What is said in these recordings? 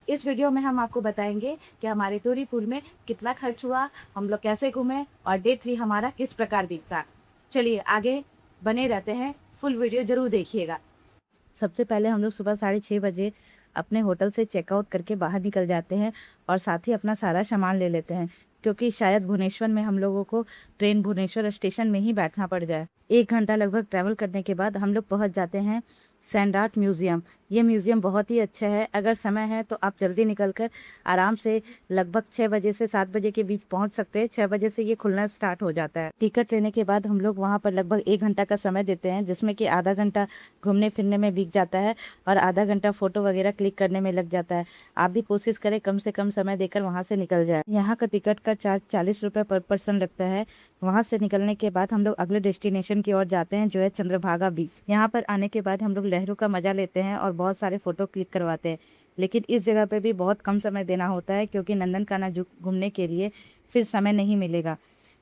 इस वीडियो में हम आपको बताएंगे कि हमारे टूरीपुर में कितना खर्च हुआ, हम लोग कैसे घूमे और डे 3 हमारा किस प्रकार बीता। चलिए आगे बने रहते हैं, फुल वीडियो जरूर देखिएगा। सबसे पहले हम लोग सुबह 6:30 बजे अपने होटल से चेकआउट करके बाहर निकल जाते हैं और साथ ही अपना सारा सामान ले लेते हैं, क्योंकि शायद भुवनेश्वर में हम लोगों को ट्रेन भुवनेश्वर स्टेशन में ही बैठना पड़ जाए। 1 घंटा लगभग ट्रैवल करने के बाद हम लोग पहुंच जाते हैं सैंड आर्ट म्यूज़ियम। ये म्यूज़ियम बहुत ही अच्छा है। अगर समय है तो आप जल्दी निकलकर आराम से लगभग 6 बजे से 7 बजे के बीच पहुंच सकते हैं। 6 बजे से ये खुलना स्टार्ट हो जाता है। टिकट लेने के बाद हम लोग वहाँ पर लगभग 1 घंटा का समय देते हैं, जिसमें कि आधा घंटा घूमने फिरने में बीत जाता है और आधा घंटा फ़ोटो वगैरह क्लिक करने में लग जाता है। आप भी कोशिश करें कम से कम समय देकर वहाँ से निकल जाए। यहाँ का टिकट का चार्ज 40 रुपये पर पर्सन लगता है। वहाँ से निकलने के बाद हम लोग अगले डेस्टिनेशन की ओर जाते हैं, जो है चंद्रभागा बीच। यहाँ पर आने के बाद हम लोग लहरों का मजा लेते हैं और बहुत सारे फोटो क्लिक करवाते हैं। लेकिन इस जगह पे भी बहुत कम समय देना होता है, क्योंकि नंदनकानन जू घूमने के लिए फिर समय नहीं मिलेगा।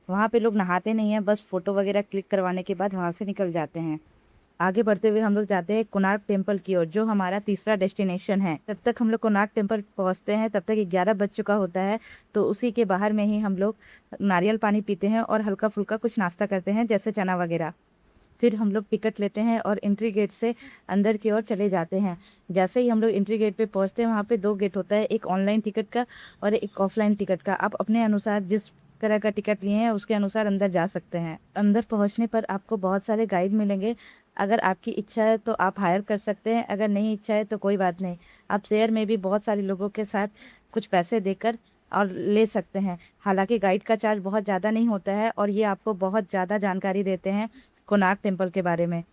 वहाँ पे लोग नहाते नहीं हैं, बस फोटो वगैरह क्लिक करवाने के बाद वहाँ से निकल जाते हैं। आगे बढ़ते हुए हम लोग जाते हैं कोणार्क टेम्पल की ओर, जो हमारा तीसरा डेस्टिनेशन है। तब तक हम लोग कोणार्क टेम्पल पहुंचते हैं, तब तक 11 बज चुका होता है। तो उसी के बाहर में ही हम लोग नारियल पानी पीते हैं और हल्का फुल्का कुछ नाश्ता करते हैं, जैसे चना वगैरह। फिर हम लोग टिकट लेते हैं और एंट्री गेट से अंदर की ओर चले जाते हैं। जैसे ही हम लोग एंट्री गेट पे पहुंचते हैं, वहाँ पे 2 गेट होता है, एक ऑनलाइन टिकट का और एक ऑफलाइन टिकट का। आप अपने अनुसार जिस तरह का टिकट लिए हैं उसके अनुसार अंदर जा सकते हैं। अंदर पहुंचने पर आपको बहुत सारे गाइड मिलेंगे। अगर आपकी इच्छा है तो आप हायर कर सकते हैं, अगर नहीं इच्छा है तो कोई बात नहीं, आप शेयर में भी बहुत सारे लोगों के साथ कुछ पैसे देकर और ले सकते हैं। हालांकि गाइड का चार्ज बहुत ज़्यादा नहीं होता है और ये आपको बहुत ज़्यादा जानकारी देते हैं कोणार्क टेम्पल के बारे में।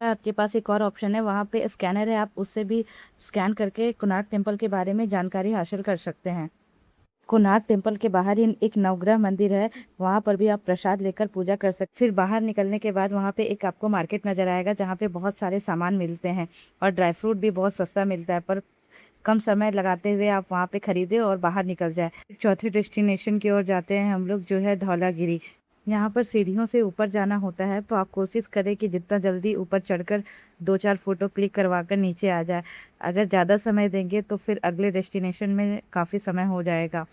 आपके पास एक और ऑप्शन है, वहाँ पे स्कैनर है, आप उससे भी स्कैन करके कोणार्क टेम्पल के बारे में जानकारी हासिल कर सकते हैं। कोणार्क टेम्पल के बाहर ही एक नवग्रह मंदिर है, वहाँ पर भी आप प्रसाद लेकर पूजा कर सकते। फिर बाहर निकलने के बाद वहाँ पे एक आपको मार्केट नजर आएगा, जहाँ पे बहुत सारे सामान मिलते हैं और ड्राई फ्रूट भी बहुत सस्ता मिलता है। पर कम समय लगाते हुए आप वहाँ पे खरीदे और बाहर निकल जाए। चौथे डेस्टिनेशन की ओर जाते हैं हम लोग, जो है धौलागिरी। यहाँ पर सीढ़ियों से ऊपर जाना होता है, तो आप कोशिश करें कि जितना जल्दी ऊपर चढ़कर 2-4 फोटो क्लिक करवा कर नीचे आ जाए। अगर ज़्यादा समय देंगे तो फिर अगले डेस्टिनेशन में काफ़ी समय हो जाएगा।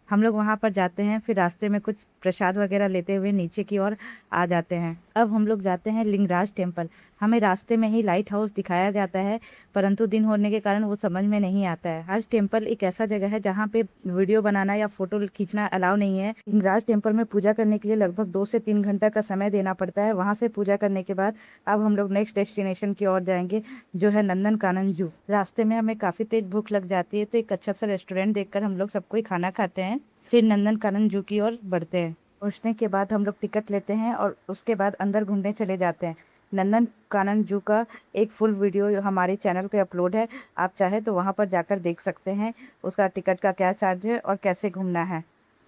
हम लोग वहाँ पर जाते हैं, फिर रास्ते में कुछ प्रसाद वगैरह लेते हुए नीचे की ओर आ जाते हैं। अब हम लोग जाते हैं लिंगराज टेम्पल। हमें रास्ते में ही लाइट हाउस दिखाया जाता है, परंतु दिन होने के कारण वो समझ में नहीं आता है। आज टेम्पल एक ऐसा जगह है जहाँ पे वीडियो बनाना या फोटो खींचना अलाउ नहीं है। लिंगराज टेम्पल में पूजा करने के लिए लगभग 2 से 3 घंटा का समय देना पड़ता है। वहाँ से पूजा करने के बाद अब हम लोग नेक्स्ट डेस्टिनेशन की ओर जाएंगे, जो है नंदनकानन जू। रास्ते में हमें काफ़ी तेज भूख लग जाती है, तो एक अच्छा सा रेस्टोरेंट देखकर हम लोग सबको खाना खाते हैं। फिर नंदनकानन जू की ओर बढ़ते हैं। पहुँचने के बाद हम लोग टिकट लेते हैं और उसके बाद अंदर घूमने चले जाते हैं। नंदनकानन जू का एक फुल वीडियो हमारे चैनल पे अपलोड है, आप चाहे तो वहाँ पर जाकर देख सकते हैं उसका टिकट का क्या चार्ज है और कैसे घूमना है।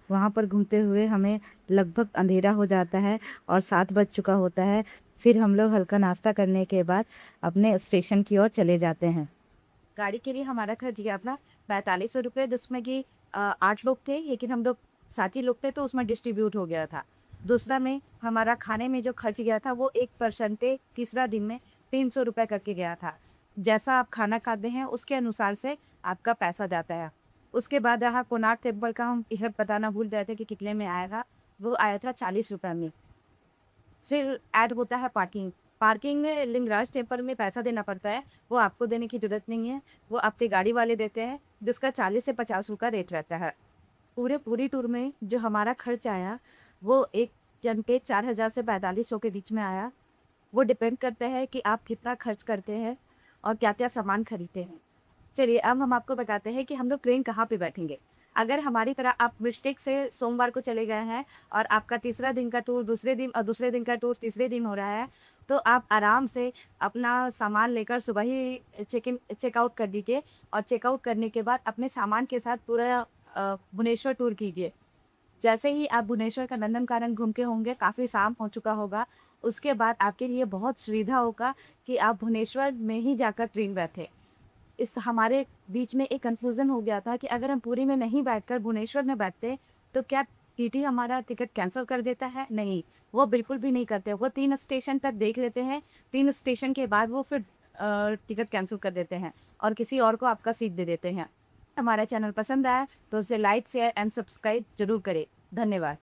वहाँ पर घूमते हुए हमें लगभग अंधेरा हो जाता है और 7 बज चुका होता है। फिर हम लोग हल्का नाश्ता करने के बाद अपने स्टेशन की ओर चले जाते हैं। गाड़ी के लिए हमारा खर्च गया अपना 4500 रुपये, जिसमें कि 8 लोग थे, लेकिन हम लोग 7 ही लोग थे तो उसमें डिस्ट्रीब्यूट हो गया था। दूसरा में हमारा खाने में जो खर्च गया था वो एक पर्सन पे तीसरा दिन में 300 रुपये करके गया था। जैसा आप खाना खाते हैं उसके अनुसार से आपका पैसा जाता है। उसके बाद यहाँ कोणार्क टेम्पल का हम यह बताना भूल गए थे कि कितने में आएगा। वो आया था 40 रुपये में। फिर ऐड होता है पार्किंग। पार्किंग में लिंगराज टेम्पल में पैसा देना पड़ता है, वो आपको देने की ज़रूरत नहीं है, वो आपके गाड़ी वाले देते हैं, जिसका 40 से 50 का रेट रहता है। पूरी टूर में जो हमारा खर्च आया वो एक जन पे 4000 से 4500 के बीच में आया। वो डिपेंड करता है कि आप कितना खर्च करते हैं और क्या क्या सामान खरीदते हैं। चलिए अब हम आपको बताते हैं कि हम लोग ट्रेन कहाँ पे बैठेंगे। अगर हमारी तरह आप मिस्टेक से सोमवार को चले गए हैं और आपका तीसरा दिन का टूर दूसरे दिन और दूसरे दिन का टूर तीसरे दिन हो रहा है, तो आप आराम से अपना सामान लेकर सुबह ही चेकआउट कर दीजिए और चेकआउट करने के बाद अपने सामान के साथ पूरा भुवनेश्वर टूर कीजिए। जैसे ही आप भुवनेश्वर का नंदनकानन घूम के होंगे, काफ़ी शाम हो चुका होगा, उसके बाद आपके लिए बहुत सुविधा होगा कि आप भुवनेश्वर में ही जाकर ट्रेन बैठे। इस हमारे बीच में एक कन्फ्यूज़न हो गया था कि अगर हम पुरी में नहीं बैठकर भुवनेश्वर में बैठते तो क्या टीटी हमारा टिकट कैंसिल कर देता है? नहीं, वो बिल्कुल भी नहीं करते। वो 3 स्टेशन तक देख लेते हैं, 3 स्टेशन के बाद वो फिर टिकट कैंसिल कर देते हैं और किसी और को आपका सीट दे देते हैं। हमारा चैनल पसंद आया तो उसे लाइक शेयर एंड सब्सक्राइब जरूर करें। धन्यवाद।